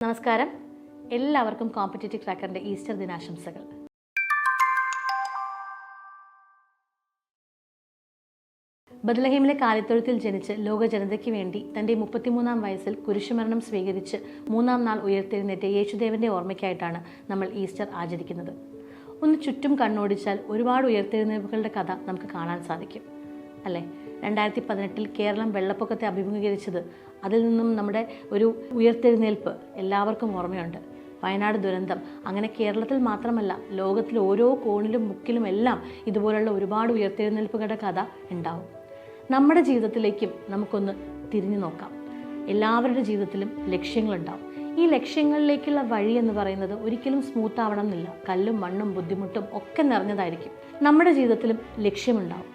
നമസ്കാരം, എല്ലാവർക്കും competitive ക്രാക്കറിൻ്റെ Easter ദിനാശംസകൾ. ബത്ലഹേമിലെ കാലിത്തൊഴുത്തിൽ ജനിച്ച് ലോക ജനതയ്ക്ക് വേണ്ടി തൻ്റെ 33-ാം വയസ്സിൽ കുരിശുമരണം സ്വീകരിച്ച് 3-ാം നാൾ ഉയർത്തെഴുന്നേറ്റ യേശുദേവൻ്റെ ഓർമ്മയ്ക്കായിട്ടാണ് നമ്മൾ ഈസ്റ്റർ ആചരിക്കുന്നത്. ഒന്ന് ചുറ്റും കണ്ണോടിച്ചാൽ ഒരുപാട് ഉയർത്തെഴുന്നേൽപ്പുകളുടെ കഥ നമുക്ക് കാണാൻ സാധിക്കും അല്ലേ? 2018 കേരളം വെള്ളപ്പൊക്കത്തെ അഭിമുഖീകരിച്ചത്, അതിൽ നിന്നും നമ്മുടെ ഒരു ഉയർത്തെഴുന്നേൽപ്പ് എല്ലാവർക്കും ഓർമ്മയുണ്ട്. വയനാട് ദുരന്തം, അങ്ങനെ കേരളത്തിൽ മാത്രമല്ല ലോകത്തിൽ ഓരോ കോണിലും മുക്കിലും എല്ലാം ഇതുപോലുള്ള ഒരുപാട് ഉയർത്തെഴുന്നേൽപ്പുകളുടെ കഥ ഉണ്ടാവും. നമ്മുടെ ജീവിതത്തിലേക്കും നമുക്കൊന്ന് തിരിഞ്ഞു നോക്കാം. എല്ലാവരുടെ ജീവിതത്തിലും ലക്ഷ്യങ്ങളുണ്ടാവും. ഈ ലക്ഷ്യങ്ങളിലേക്കുള്ള വഴി എന്ന് പറയുന്നത് ഒരിക്കലും സ്മൂത്ത് ആവണം എന്നില്ല. കല്ലും മണ്ണും ബുദ്ധിമുട്ടും ഒക്കെ നിറഞ്ഞതായിരിക്കും. നമ്മുടെ ജീവിതത്തിലും ലക്ഷ്യമുണ്ടാവും.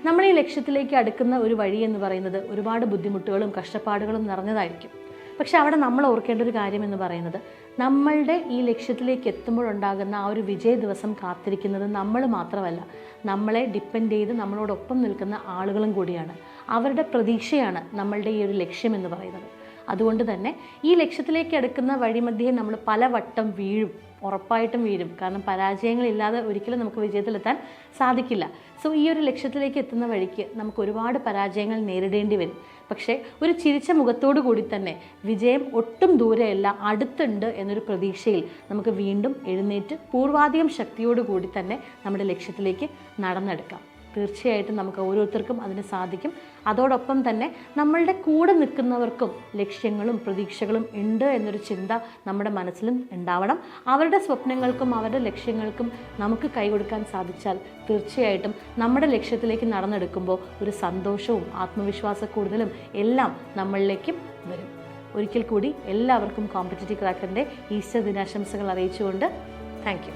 നമ്മൾ ഈ ലക്ഷ്യത്തിലേക്ക് അടുക്കുന്ന ഒരു വഴി എന്ന് പറയുന്നത് ഒരുപാട് ബുദ്ധിമുട്ടുകളും കഷ്ടപ്പാടുകളും നിറഞ്ഞതായിരിക്കും. പക്ഷെ അവിടെ നമ്മൾ ഓർക്കേണ്ട ഒരു കാര്യം എന്ന് പറയുന്നത്, നമ്മളുടെ ഈ ലക്ഷ്യത്തിലേക്ക് എത്തുമ്പോഴുണ്ടാകുന്ന ആ ഒരു വിജയ ദിവസം കാത്തിരിക്കുന്നത് നമ്മൾ മാത്രമല്ല, നമ്മളെ ഡിപ്പെൻഡ് ചെയ്ത് നമ്മളോടൊപ്പം നിൽക്കുന്ന ആളുകളും കൂടിയാണ്. അവരുടെ പ്രതീക്ഷയാണ് നമ്മളുടെ ഈ ഒരു ലക്ഷ്യം എന്ന് പറയുന്നത്. അതുകൊണ്ട് തന്നെ ഈ ലക്ഷ്യത്തിലേക്ക് അടുക്കുന്ന വഴിമധ്യേ നമ്മൾ പലവട്ടം വീഴും, ഉറപ്പായിട്ടും വീഴും. കാരണം പരാജയങ്ങളില്ലാതെ ഒരിക്കലും നമുക്ക് വിജയത്തിലെത്താൻ സാധിക്കില്ല. സോ ഈ ഒരു ലക്ഷ്യത്തിലേക്ക് എത്തുന്ന വഴിക്ക് നമുക്ക് ഒരുപാട് പരാജയങ്ങൾ നേരിടേണ്ടി വരും. പക്ഷേ ഒരു ചിരിച്ച മുഖത്തോടു കൂടി തന്നെ വിജയം ഒട്ടും ദൂരെയല്ല, അടുത്തുണ്ട് എന്നൊരു പ്രതീക്ഷയിൽ നമുക്ക് വീണ്ടും എഴുന്നേറ്റ് പൂർവാധികം ശക്തിയോടുകൂടി തന്നെ നമ്മുടെ ലക്ഷ്യത്തിലേക്ക് നടന്നെടുക്കാം. തീർച്ചയായിട്ടും നമുക്ക് ഓരോരുത്തർക്കും അതിന് സാധിക്കും. അതോടൊപ്പം തന്നെ നമ്മളുടെ കൂടെ നിൽക്കുന്നവർക്കും ലക്ഷ്യങ്ങളും പ്രതീക്ഷകളും ഉണ്ട് എന്നൊരു ചിന്ത നമ്മുടെ മനസ്സിലും ഉണ്ടാവണം. അവരുടെ സ്വപ്നങ്ങൾക്കും അവരുടെ ലക്ഷ്യങ്ങൾക്കും നമുക്ക് കൈകൊടുക്കാൻ സാധിച്ചാൽ തീർച്ചയായിട്ടും നമ്മുടെ ലക്ഷ്യത്തിലേക്ക് നടന്നെടുക്കുമ്പോൾ ഒരു സന്തോഷവും ആത്മവിശ്വാസക്കൂടുതലും എല്ലാം നമ്മളിലേക്കും വരും. ഒരിക്കൽ കൂടി എല്ലാവർക്കും കോമ്പറ്റേറ്റീവ് ക്രാക്കറിൻ്റെ ഈസ്റ്റർ ദിനാശംസകൾ അറിയിച്ചുകൊണ്ട് താങ്ക് യു.